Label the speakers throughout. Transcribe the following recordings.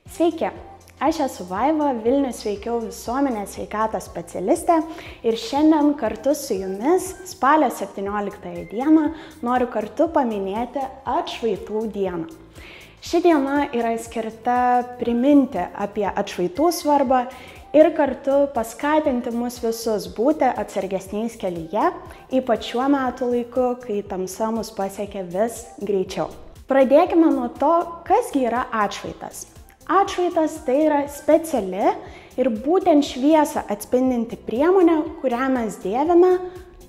Speaker 1: Sveiki, aš esu Vaiva, Vilnius veikiau visuomenės sveikatos specialistė ir šiandien kartu su jumis spalio 17 dieną noriu kartu paminėti atšvaitų dieną. Ši diena yra skirta priminti apie atšvaitų svarbą ir kartu paskatinti mus visus būti atsargesniais kelyje, ypač šiuo metų laiku, kai tamsa mus pasiekia vis greičiau. Pradėkime nuo to, kasgi yra atšvaitas. Atšvaitas tai yra speciali ir būtent šviesą atspindinti priemonė, kurią mes dėvime,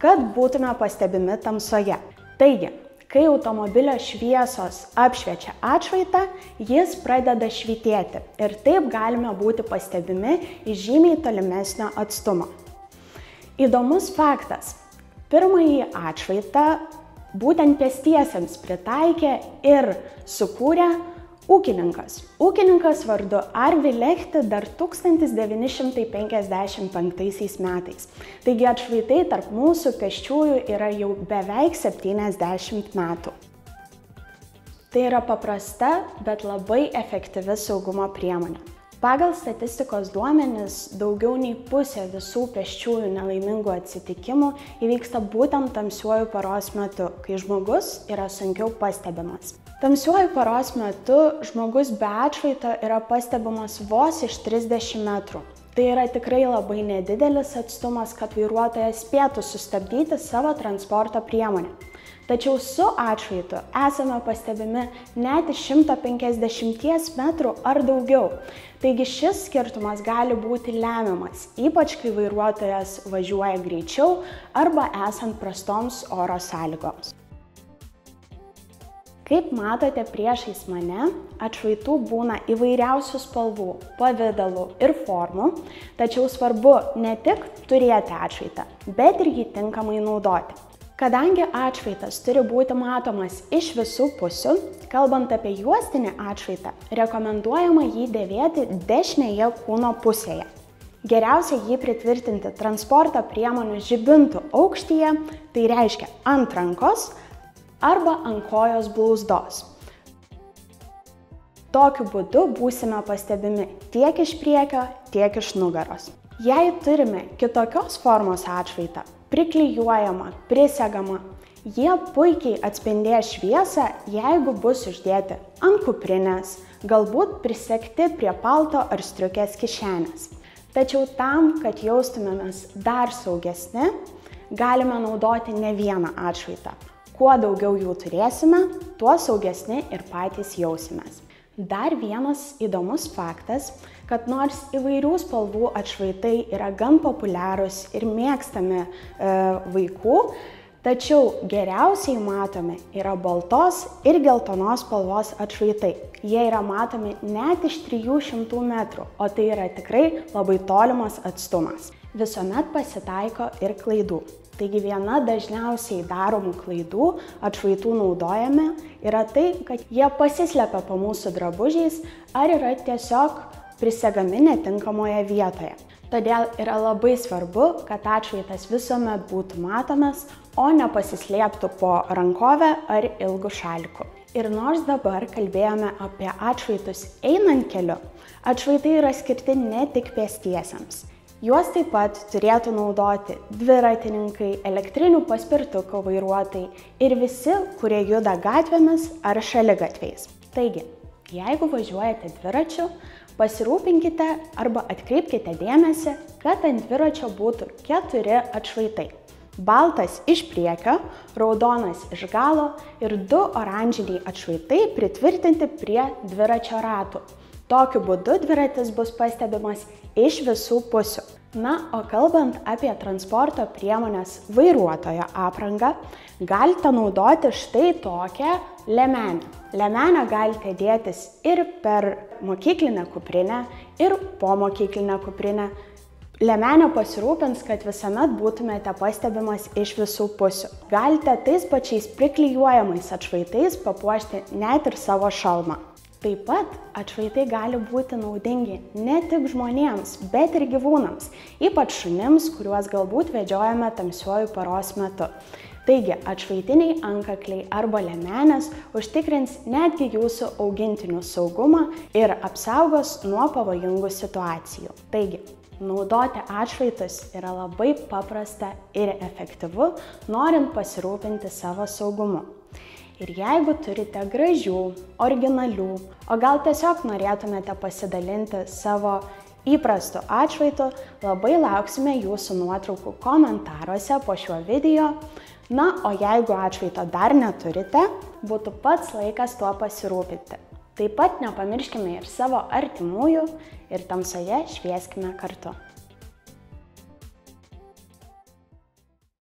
Speaker 1: kad būtume pastebimi tamsoje. Taigi, kai automobilio šviesos apšviečia atšvaitą, jis pradeda švytėti ir taip galime būti pastebimi iš žymiai tolimesnio atstumo. Įdomus faktas. Pirmąjį atšvaitą būtent pėstiesiems pritaikė ir sukūrė ūkininkas. Ūkininkas vardu Arvi Lehti dar 1955 metais. Taigi atšvaitai tarp mūsų pėsčiųjų yra jau beveik 70 metų. Tai yra paprasta, bet labai efektyvi saugumo priemonė. Pagal statistikos duomenis, daugiau nei pusė visų pėsčiųjų nelaimingų atsitikimų įvyksta būtent tamsiuoju paros metu, kai žmogus yra sunkiau pastebimas. Tamsiuoju paros metu žmogus be atšvaito yra pastebimas vos iš 30 metrų. Tai yra tikrai labai nedidelis atstumas, kad vairuotojas spėtų sustabdyti savo transporto priemonę. Tačiau su atšvaitu esame pastebimi net iš 150 metrų ar daugiau. Taigi šis skirtumas gali būti lemiamas, ypač kai vairuotojas važiuoja greičiau arba esant prastoms oro sąlygoms. Kaip matote priešais mane, atšvaitų būna įvairiausių spalvų, pavidalų ir formų, tačiau svarbu ne tik turėti atšvaitą, bet ir jį tinkamai naudoti. Kadangi atšvaitas turi būti matomas iš visų pusių, kalbant apie juostinį atšvaitą, rekomenduojama jį dėvėti dešinėje kūno pusėje. Geriausia jį pritvirtinti transporto priemonių žibintų aukštyje, tai reiškia ant rankos arba ant kojos blauzdos. Tokiu būdu būsime pastebimi tiek iš priekio, tiek iš nugaros. Jei turime kitokios formos atšvaitą, priklijuojama, prisegama, jie puikiai atspindės šviesą, jeigu bus uždėti ant kuprinės, galbūt prisegti prie palto ar striukės kišenės. Tačiau tam, kad jaustumėmės dar saugesni, galime naudoti ne vieną atšvaitą. Kuo daugiau jų turėsime, tuo saugesni ir patys jausimės. Dar vienas įdomus faktas, kad nors įvairių spalvų atšvaitai yra gan populiarūs ir mėgstami vaikų, tačiau geriausiai matomi yra baltos ir geltonos spalvos atšvaitai. Jie yra matomi net iš 300 metrų, o tai yra tikrai labai tolimas atstumas. Visuomet pasitaiko ir klaidų. Taigi viena dažniausiai daromų klaidų atšvaitų naudojame yra tai, kad jie pasislepia po mūsų drabužiais ar yra tiesiog prisegami netinkamoje vietoje. Todėl yra labai svarbu, kad atšvaitas visuomet būtų matomas, o ne pasislėptų po rankovę ar ilgu šaliku. Ir nors dabar kalbėjome apie atšvaitus einant keliu, atšvaitai yra skirti ne tik pėstiesiems. Juos taip pat turėtų naudoti dviratininkai, elektrinių paspirtukų vairuotojai ir visi, kurie juda gatvėmis ar šaligatviais. Taigi, jeigu važiuojate dviračiu, pasirūpinkite arba atkreipkite dėmesį, kad ant dviračio būtų 4 atšvaitai. Baltas iš priekio, raudonas iš galo ir 2 oranžiniai atšvaitai pritvirtinti prie dviračio ratų. Tokiu būdu dviratis bus pastebimas iš visų pusių. Na, o kalbant apie transporto priemonės vairuotojo aprangą, galite naudoti štai tokią liemenę. Liemenę galite dėtis ir per mokyklinę kuprinę, ir po mokyklinę kuprinę. Liemenė pasirūpins, kad visuomet būtumėte pastebimas iš visų pusių. Galite tais pačiais priklijuojamais atšvaitais papuošti net ir savo šalmą. Taip pat atšvaitai gali būti naudingi ne tik žmonėms, bet ir gyvūnams, ypač šunims, kuriuos galbūt vedžiojame tamsiuoju paros metu. Taigi, atšvaitiniai antkakliai arba liemenės užtikrins netgi jūsų augintinių saugumą ir apsaugos nuo pavojingų situacijų. Taigi, naudoti atšvaitus yra labai paprasta ir efektyvu, norint pasirūpinti savo saugumu. Ir jeigu turite gražių, originalių, o gal tiesiog norėtumėte pasidalinti savo įprastu atšvaitu, labai lauksime jūsų nuotraukų komentaruose po šiuo video. Na, o jeigu atšvaito dar neturite, būtų pats laikas tuo pasirūpinti. Taip pat nepamirškime ir savo artimųjų ir tamsoje švieskime kartu.